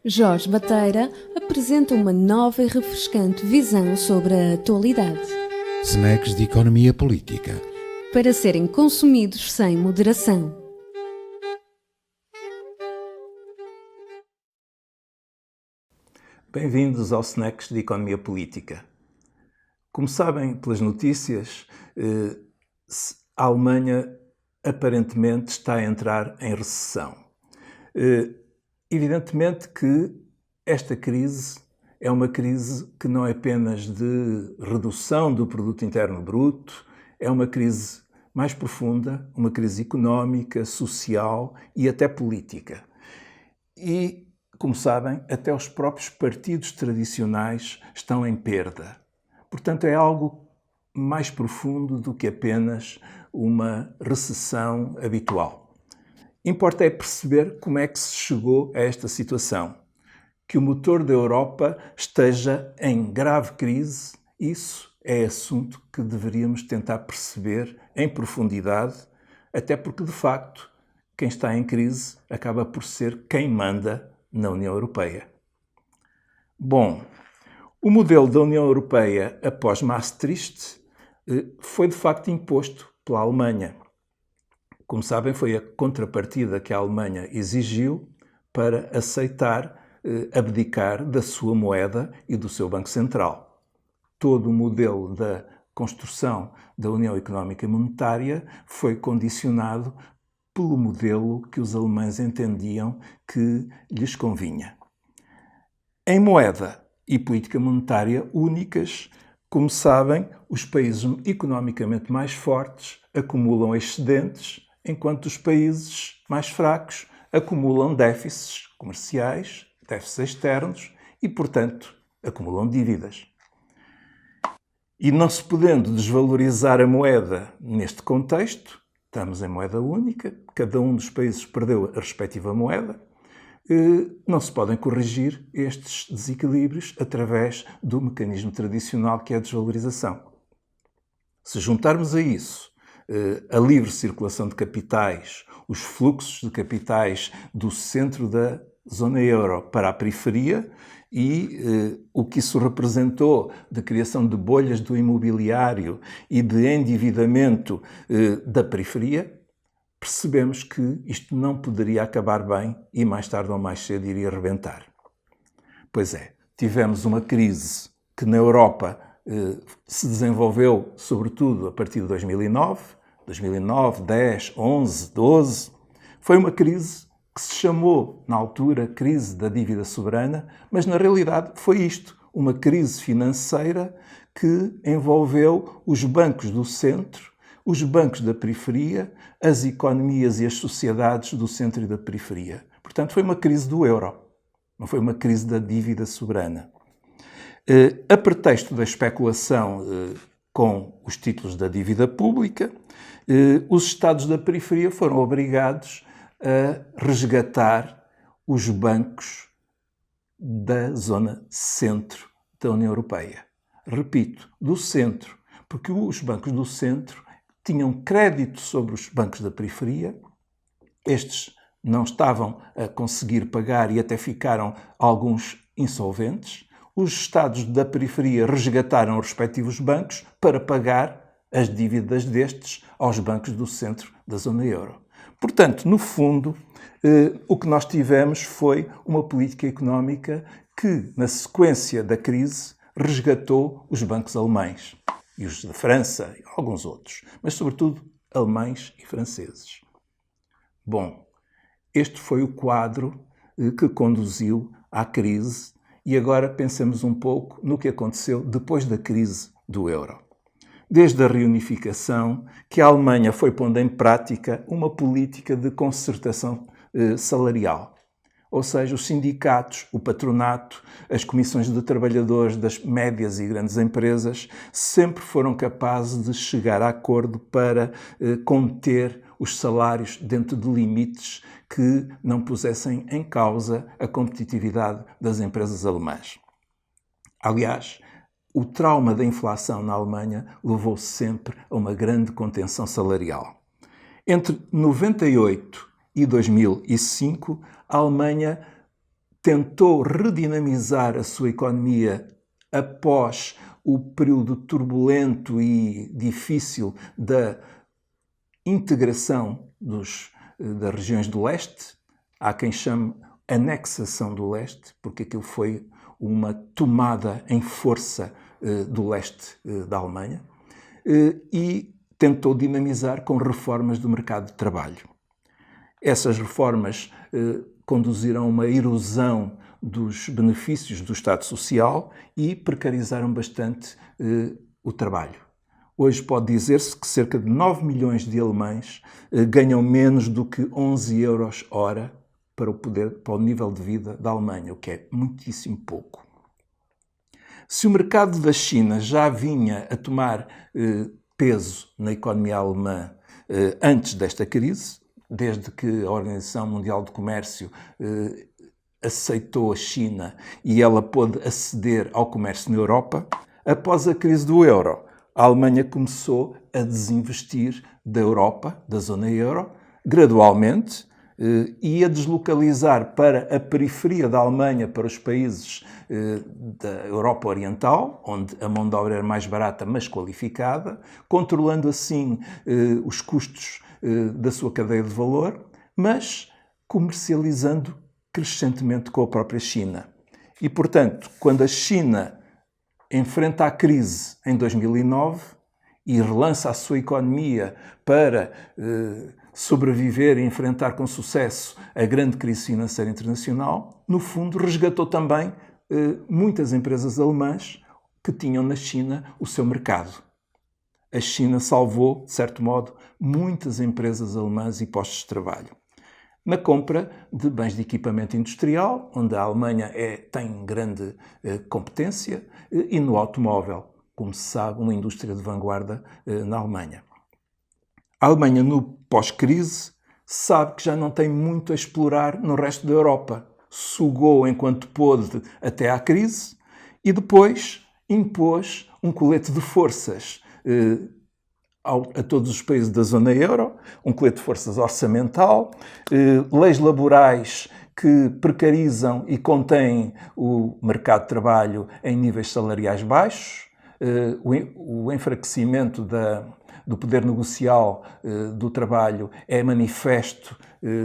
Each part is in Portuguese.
Jorge Bateira apresenta uma nova e refrescante visão sobre a atualidade. Snacks de economia política. Para serem consumidos sem moderação. Bem-vindos ao Snacks de Economia Política. Como sabem pelas notícias, a Alemanha aparentemente está a entrar em recessão. Evidentemente que esta crise é uma crise que não é apenas de redução do produto interno bruto, é uma crise mais profunda, uma crise económica, social e até política. E, como sabem, até os próprios partidos tradicionais estão em perda. Portanto, é algo mais profundo do que apenas uma recessão habitual. Importa é perceber como é que se chegou a esta situação. Que o motor da Europa esteja em grave crise, isso é assunto que deveríamos tentar perceber em profundidade, até porque, de facto, quem está em crise acaba por ser quem manda na União Europeia. Bom, o modelo da União Europeia após Maastricht foi, de facto, imposto pela Alemanha. Como sabem, foi a contrapartida que a Alemanha exigiu para aceitar abdicar da sua moeda e do seu Banco Central. Todo o modelo da construção da União Económica e Monetária foi condicionado pelo modelo que os alemães entendiam que lhes convinha. Em moeda e política monetária únicas, como sabem, os países economicamente mais fortes acumulam excedentes, enquanto os países mais fracos acumulam déficits comerciais, déficits externos e, portanto, acumulam dívidas. E não se podendo desvalorizar a moeda neste contexto, estamos em moeda única, cada um dos países perdeu a respectiva moeda, não se podem corrigir estes desequilíbrios através do mecanismo tradicional que é a desvalorização. Se juntarmos a isso a livre circulação de capitais, os fluxos de capitais do centro da zona euro para a periferia e o que isso representou de criação de bolhas do imobiliário e de endividamento da periferia, percebemos que isto não poderia acabar bem e mais tarde ou mais cedo iria rebentar. Pois é, tivemos uma crise que na Europa se desenvolveu sobretudo a partir de 2009, 10, 11, 12. Foi uma crise que se chamou, na altura, crise da dívida soberana, mas na realidade foi isto, uma crise financeira que envolveu os bancos do centro, os bancos da periferia, as economias e as sociedades do centro e da periferia. Portanto, foi uma crise do euro, não foi uma crise da dívida soberana. A pretexto da especulação com os títulos da dívida pública, os Estados da periferia foram obrigados a resgatar os bancos da zona centro da União Europeia. Repito, do centro, porque os bancos do centro tinham crédito sobre os bancos da periferia, estes não estavam a conseguir pagar e até ficaram alguns insolventes. Os Estados da periferia resgataram os respectivos bancos para pagar as dívidas destes aos bancos do centro da zona euro. Portanto, no fundo, o que nós tivemos foi uma política económica que, na sequência da crise, resgatou os bancos alemães e os da França e alguns outros, mas sobretudo alemães e franceses. Bom, este foi o quadro que conduziu à crise e agora pensemos um pouco no que aconteceu depois da crise do euro. Desde a reunificação, que a Alemanha foi pondo em prática uma política de concertação salarial. Ou seja, os sindicatos, o patronato, as comissões de trabalhadores das médias e grandes empresas sempre foram capazes de chegar a acordo para conter os salários dentro de limites que não pusessem em causa a competitividade das empresas alemãs. Aliás, o trauma da inflação na Alemanha levou sempre a uma grande contenção salarial. Entre 98 e 2005, a Alemanha tentou redinamizar a sua economia após o período turbulento e difícil da integração das regiões do leste. Há quem chame anexação do leste, porque aquilo foi uma tomada em força do leste da Alemanha, e tentou dinamizar com reformas do mercado de trabalho. Essas reformas conduziram a uma erosão dos benefícios do Estado Social e precarizaram bastante o trabalho. Hoje pode dizer-se que cerca de 9 milhões de alemães ganham menos do que 11 euros hora para o nível de vida da Alemanha, o que é muitíssimo pouco. Se o mercado da China já vinha a tomar peso na economia alemã antes desta crise, desde que a Organização Mundial do Comércio aceitou a China e ela pôde aceder ao comércio na Europa, após a crise do euro, a Alemanha começou a desinvestir da Europa, da zona euro, gradualmente, e a deslocalizar para a periferia da Alemanha, para os países da Europa Oriental, onde a mão de obra era mais barata, mas qualificada, controlando assim os custos da sua cadeia de valor, mas comercializando crescentemente com a própria China. E, portanto, quando a China enfrenta a crise em 2009 e relança a sua economia para sobreviver e enfrentar com sucesso a grande crise financeira internacional, no fundo resgatou também muitas empresas alemãs que tinham na China o seu mercado. A China salvou, de certo modo, muitas empresas alemãs e postos de trabalho. Na compra de bens de equipamento industrial, onde a Alemanha tem grande competência, e no automóvel, como se sabe, uma indústria de vanguarda na Alemanha. A Alemanha, no pós-crise, sabe que já não tem muito a explorar no resto da Europa. Sugou enquanto pôde até à crise e depois impôs um colete de forças a todos os países da zona euro, um colete de forças orçamental, leis laborais que precarizam e contêm o mercado de trabalho em níveis salariais baixos, o enfraquecimento do poder negocial do trabalho é manifesto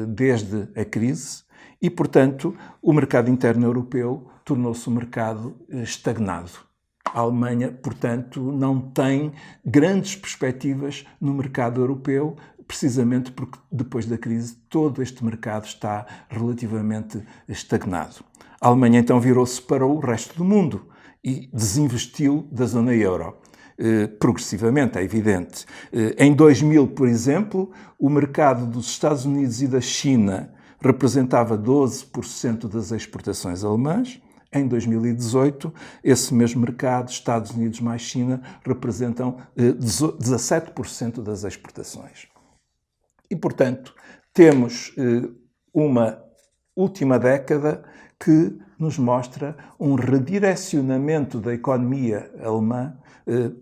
desde a crise e, portanto, o mercado interno europeu tornou-se um mercado estagnado. A Alemanha, portanto, não tem grandes perspectivas no mercado europeu, precisamente porque depois da crise todo este mercado está relativamente estagnado. A Alemanha então virou-se para o resto do mundo e desinvestiu da zona euro. Progressivamente, é evidente. Em 2000, por exemplo, o mercado dos Estados Unidos e da China representava 12% das exportações alemãs. Em 2018, esse mesmo mercado, Estados Unidos mais China, representam 17% das exportações. E, portanto, temos uma última década que nos mostra um redirecionamento da economia alemã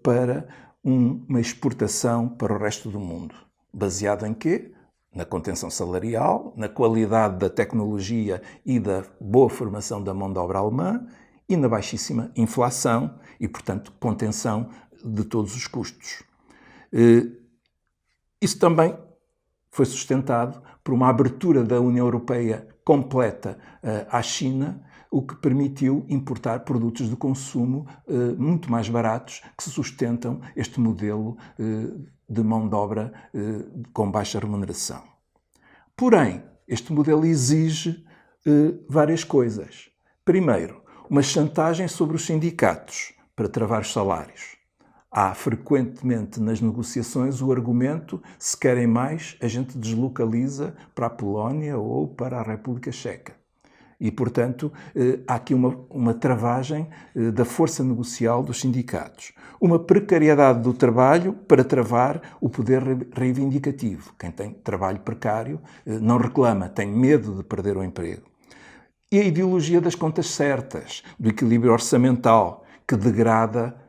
para uma exportação para o resto do mundo. Baseado em quê? Na contenção salarial, na qualidade da tecnologia e da boa formação da mão de obra alemã e na baixíssima inflação e, portanto, contenção de todos os custos. Isso também foi sustentado por uma abertura da União Europeia completa à China, o que permitiu importar produtos de consumo muito mais baratos que sustentam este modelo de mão de obra com baixa remuneração. Porém, este modelo exige várias coisas. Primeiro, uma chantagem sobre os sindicatos para travar os salários. Há frequentemente nas negociações o argumento: se querem mais, a gente deslocaliza para a Polónia ou para a República Checa. E, portanto, há aqui uma travagem da força negocial dos sindicatos. Uma precariedade do trabalho para travar o poder reivindicativo. Quem tem trabalho precário não reclama, tem medo de perder o emprego. E a ideologia das contas certas, do equilíbrio orçamental, que degrada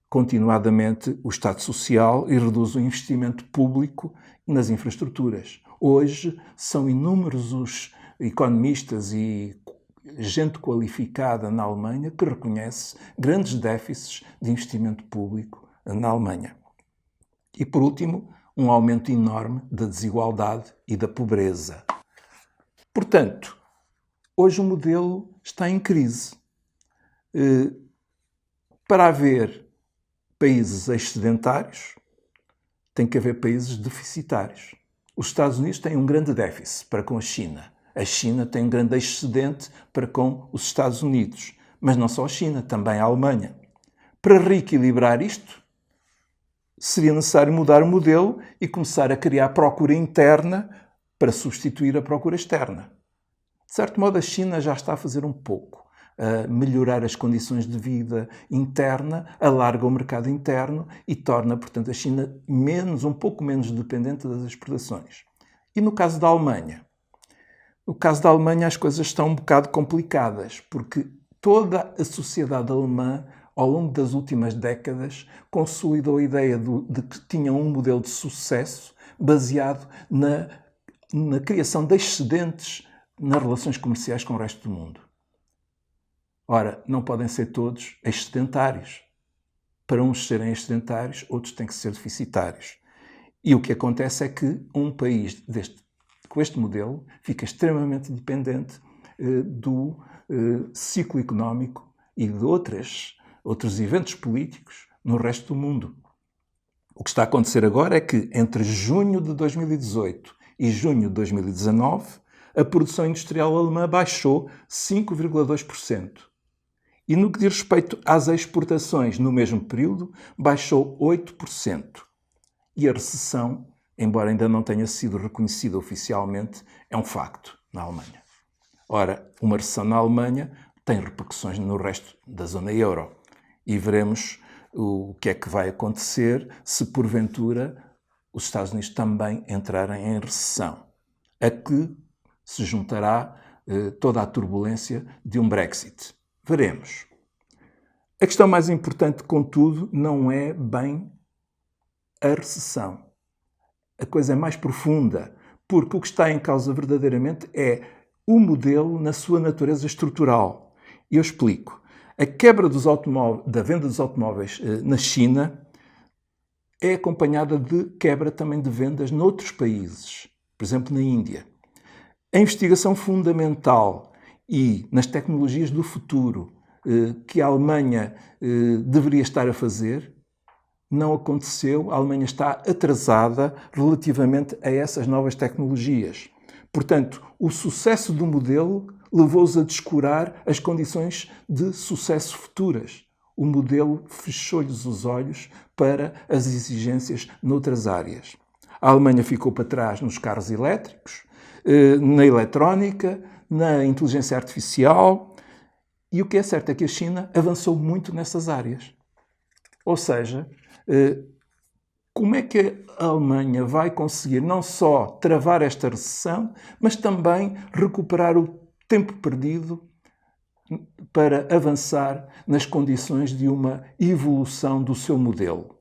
continuadamente o Estado Social e reduz o investimento público nas infraestruturas. Hoje são inúmeros os economistas e gente qualificada na Alemanha que reconhece grandes déficits de investimento público na Alemanha. E, por último, um aumento enorme da desigualdade e da pobreza. Portanto, hoje o modelo está em crise. Para haver países excedentários, tem que haver países deficitários. Os Estados Unidos têm um grande déficit para com a China. A China tem um grande excedente para com os Estados Unidos. Mas não só a China, também a Alemanha. Para reequilibrar isto, seria necessário mudar o modelo e começar a criar procura interna para substituir a procura externa. De certo modo, a China já está a fazer um pouco. A melhorar as condições de vida interna, alarga o mercado interno e torna, portanto, a China um pouco menos dependente das exportações. E no caso da Alemanha? No caso da Alemanha as coisas estão um bocado complicadas, porque toda a sociedade alemã, ao longo das últimas décadas, consolidou a ideia de que tinha um modelo de sucesso baseado na criação de excedentes nas relações comerciais com o resto do mundo. Ora, não podem ser todos excedentários. Para uns serem excedentários, outros têm que ser deficitários. E o que acontece é que um país com este modelo fica extremamente dependente do ciclo económico e de outros eventos políticos no resto do mundo. O que está a acontecer agora é que entre junho de 2018 e junho de 2019, a produção industrial alemã baixou 5,2%. E no que diz respeito às exportações no mesmo período, baixou 8%. E a recessão, embora ainda não tenha sido reconhecida oficialmente, é um facto na Alemanha. Ora, uma recessão na Alemanha tem repercussões no resto da zona euro. E veremos o que é que vai acontecer se, porventura, os Estados Unidos também entrarem em recessão, a que se juntará toda a turbulência de um Brexit. Veremos. A questão mais importante, contudo, não é bem a recessão. A coisa é mais profunda, porque o que está em causa verdadeiramente é o modelo na sua natureza estrutural. E eu explico. A quebra da venda dos automóveis na China é acompanhada de quebra também de vendas noutros países, por exemplo, na Índia. A investigação fundamental e nas tecnologias do futuro que a Alemanha deveria estar a fazer, não aconteceu. A Alemanha está atrasada relativamente a essas novas tecnologias. Portanto, o sucesso do modelo levou-os a descurar as condições de sucesso futuras. O modelo fechou-lhes os olhos para as exigências noutras áreas. A Alemanha ficou para trás nos carros elétricos, na eletrónica, na inteligência artificial, e o que é certo é que a China avançou muito nessas áreas. Ou seja, como é que a Alemanha vai conseguir não só travar esta recessão, mas também recuperar o tempo perdido para avançar nas condições de uma evolução do seu modelo?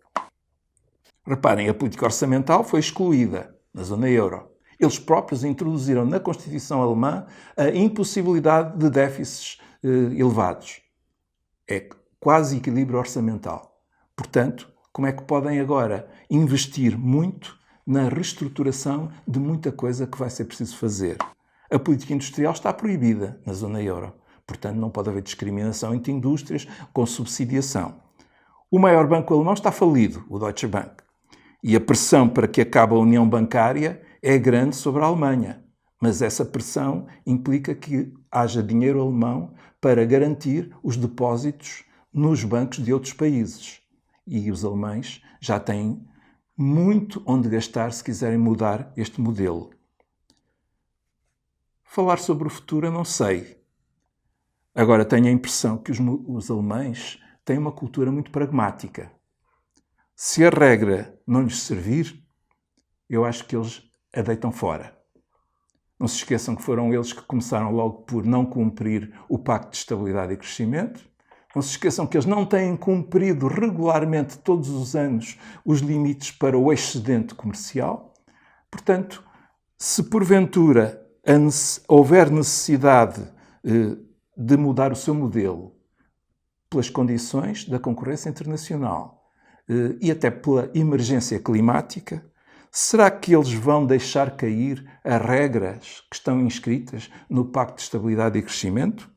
Reparem, a política orçamental foi excluída na zona euro. Eles próprios introduziram na Constituição alemã a impossibilidade de déficits elevados. É quase equilíbrio orçamental. Portanto, como é que podem agora investir muito na reestruturação de muita coisa que vai ser preciso fazer? A política industrial está proibida na zona euro. Portanto, não pode haver discriminação entre indústrias com subsidiação. O maior banco alemão está falido, o Deutsche Bank. E a pressão para que acabe a união bancária é grande sobre a Alemanha. Mas essa pressão implica que haja dinheiro alemão para garantir os depósitos nos bancos de outros países. E os alemães já têm muito onde gastar se quiserem mudar este modelo. Falar sobre o futuro eu não sei. Agora tenho a impressão que os alemães têm uma cultura muito pragmática. Se a regra não lhes servir, eu acho que eles a deitam fora. Não se esqueçam que foram eles que começaram logo por não cumprir o Pacto de Estabilidade e Crescimento. Não se esqueçam que eles não têm cumprido regularmente todos os anos os limites para o excedente comercial. Portanto, se porventura houver necessidade de mudar o seu modelo pelas condições da concorrência internacional e até pela emergência climática, será que eles vão deixar cair as regras que estão inscritas no Pacto de Estabilidade e Crescimento?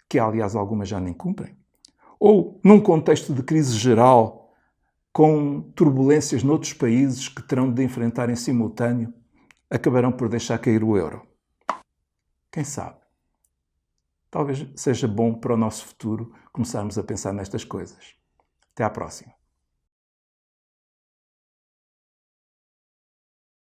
Que, aliás, algumas já nem cumprem? Ou, num contexto de crise geral, com turbulências noutros países que terão de enfrentar em simultâneo, acabarão por deixar cair o euro? Quem sabe? Talvez seja bom para o nosso futuro começarmos a pensar nestas coisas. Até à próxima.